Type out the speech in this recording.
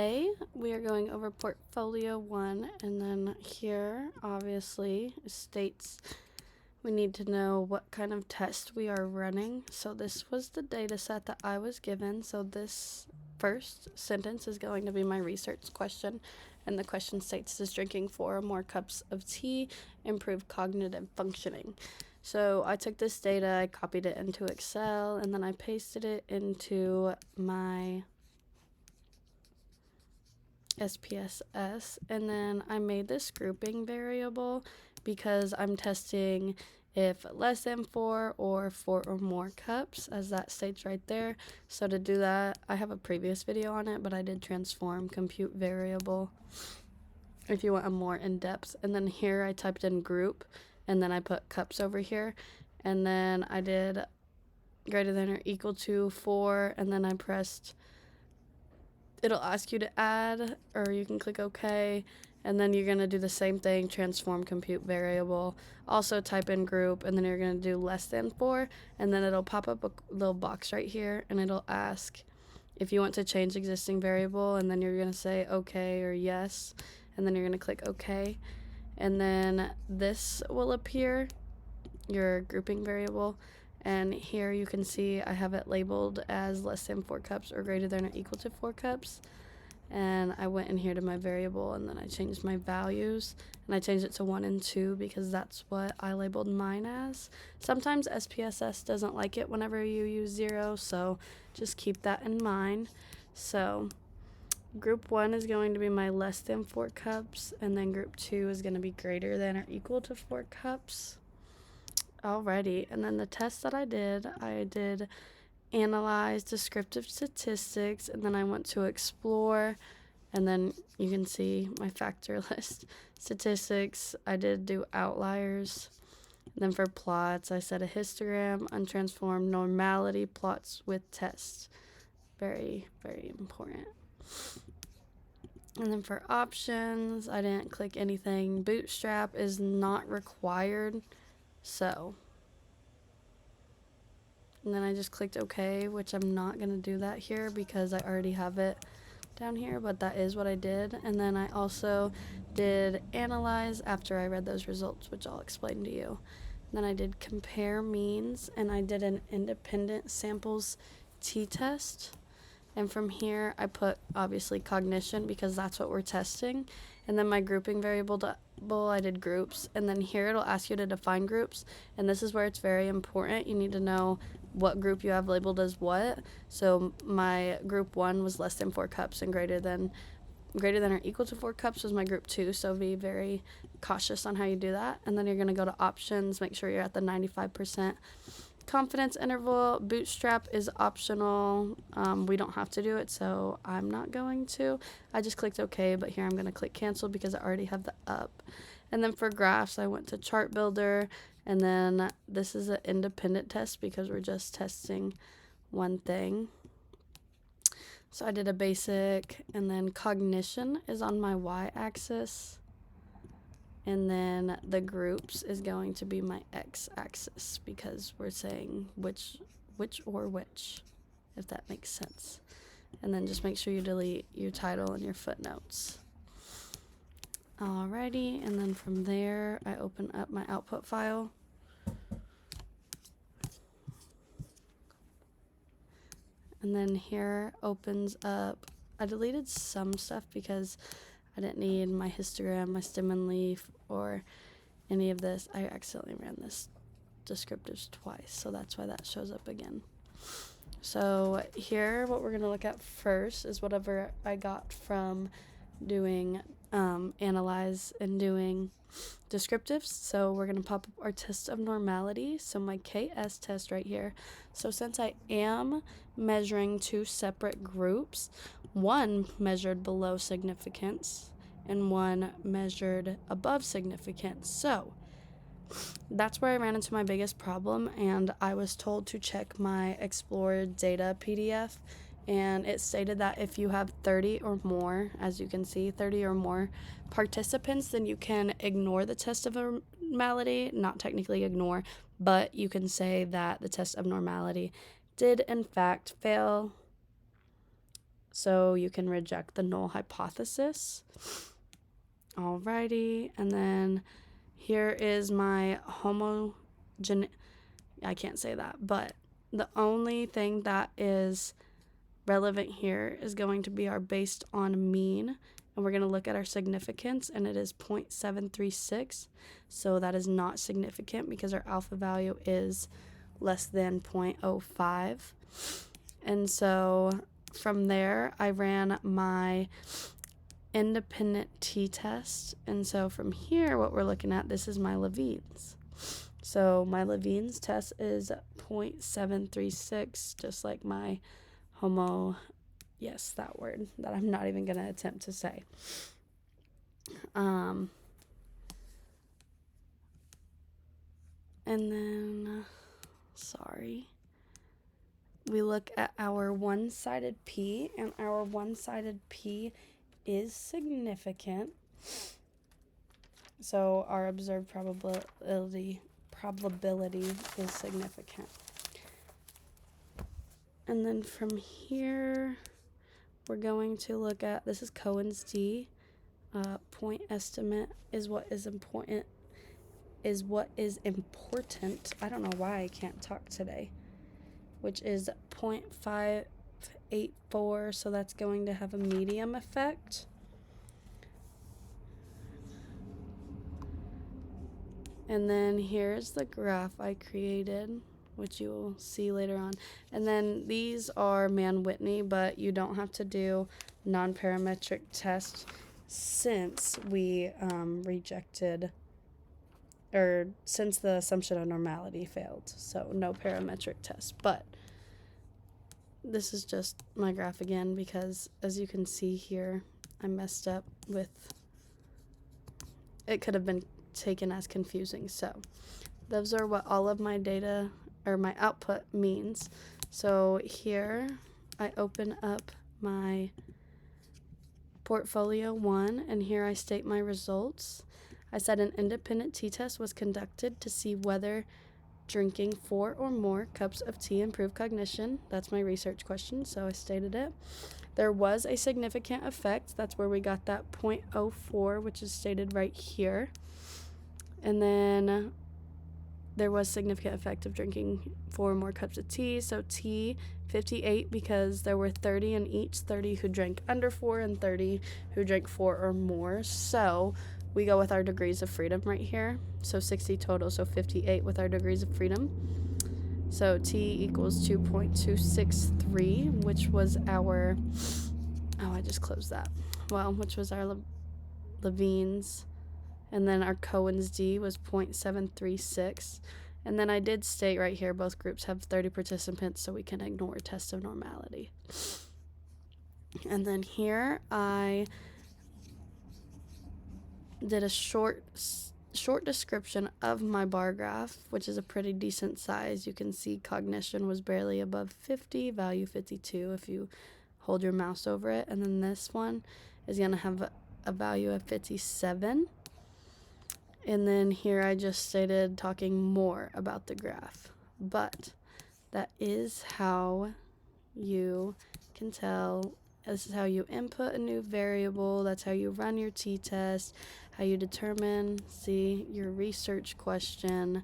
Today we are going over portfolio 1, and then here obviously states we need to know what kind of test we are running. So this was the data set that I was given. So this first sentence is going to be my research question, and the question states, does drinking 4 or more cups of tea improve cognitive functioning? So I took this data, I copied it into Excel, and then I pasted it into my SPSS, and then I made this grouping variable because I'm testing if less than 4 or 4 or more cups, as that states right there. So to do that, I have a previous video on it, but I did transform compute variable if you want a more in-depth. And then here I typed in group, and then I put cups over here, and then I did greater than or equal to 4, and then I pressed, it'll ask you to add, or you can click OK, and then you're going to do the same thing, transform compute variable, also type in group, and then you're going to do less than 4, and then it'll pop up a little box right here, and it'll ask if you want to change existing variable, and then you're going to say OK or yes, and then you're going to click OK, and then this will appear, your grouping variable. And here you can see I have it labeled as less than 4 cups or greater than or equal to 4 cups. And I went in here to my variable, and then I changed my values, and I changed it to 1 and 2 because that's what I labeled mine as. Sometimes SPSS doesn't like it whenever you use 0, so just keep that in mind. So group 1 is going to be my less than 4 cups, and then group 2 is going to be greater than or equal to 4 cups. Alrighty, and then the test that I did analyze descriptive statistics, and then I went to explore, and then you can see my factor list. Statistics, I did do outliers, and then for plots, I said a histogram, untransformed, normality, plots with tests. Very, very important. And then for options, I didn't click anything. Bootstrap is not required. So, and then I just clicked OK, which I'm not going to do that here because I already have it down here, but that is what I did. And then I also did analyze after I read those results, which I'll explain to you. And then I did compare means, and I did an independent samples t-test. And from here, I put obviously cognition because that's what we're testing. And then my grouping variable, I did groups. And then here it'll ask you to define groups. And this is where it's very important. You need to know what group you have labeled as what. So my group 1 was less than 4 cups, and greater than or equal to 4 cups was my group 2. So be very cautious on how you do that. And then you're going to go to options, make sure you're at the 95% confidence interval. Bootstrap is optional. We don't have to do it, so I'm not going to. I just clicked OK, but here I'm going to click cancel because I already have the up. And then for graphs, I went to chart builder, and then this is an independent test because we're just testing one thing. So I did a basic, and then cognition is on my y-axis. And then the groups is going to be my x-axis because we're saying which, if that makes sense. And then just make sure you delete your title and your footnotes. Alrighty, and then from there, I open up my output file. And then here opens up, I deleted some stuff because I didn't need my histogram, my stem and leaf, or any of this. I accidentally ran this descriptors twice, so that's why that shows up again. So here, what we're going to look at first is whatever I got from doing analyze and doing descriptives. So we're going to pop up our test of normality. So my KS test right here. So since I am measuring 2 separate groups, one measured below significance and one measured above significance. So that's where I ran into my biggest problem, and I was told to check my Explore data PDF, and it stated that if you have 30 or more, as you can see, 30 or more participants, then you can ignore the test of normality. Not technically ignore, but you can say that the test of normality did in fact fail. so you can reject the null hypothesis. Alrighty, and then here is my I can't say that, but the only thing that is relevant here is going to be our based on mean, and we're going to look at our significance, and it is 0.736, so that is not significant because our alpha value is less than 0.05. And so from there I ran my independent t-test, and so from here what we're looking at, this is my Levene's. So my Levene's test is 0.736, just like my yes, that word that I'm not even going to attempt to say. And then, sorry, we look at our one-sided p, and our one-sided p is significant. So our observed probability is significant. And then from here, we're going to look at, this is Cohen's d. Point estimate is what is important. I don't know why I can't talk today. Which is 0.584, so that's going to have a medium effect. And then here's the graph I created, which you will see later on. And then these are Mann-Whitney, but you don't have to do non-parametric tests since we since the assumption of normality failed. So no parametric test. But this is just my graph again because, as you can see here, I messed up with, it could have been taken as confusing. So those are what all of my data or my output means. So here I open up my portfolio 1, and here I state my results. I said an independent t-test was conducted to see whether drinking 4 or more cups of tea improved cognition. That's my research question, so I stated it. There was a significant effect. That's where we got that 0.04, which is stated right here. And then there was significant effect of drinking 4 or more cups of tea. So tea, 58, because there were 30 in each, 30 who drank under 4 and 30 who drank 4 or more. So we go with our degrees of freedom right here. So 60 total, so 58 with our degrees of freedom. So T equals 2.263, which was our, I just closed that. Well, which was our Levene's. And then our Cohen's d was 0.736. And then I did state right here, both groups have 30 participants, so we can ignore test of normality. And then here I did a short description of my bar graph, which is a pretty decent size. You can see cognition was barely above 50, value 52 if you hold your mouse over it. And then this one is going to have a value of 57. And then here I just stated talking more about the graph. But that is how you can tell. This is how you input a new variable. That's how you run your t-test, how you determine, your research question.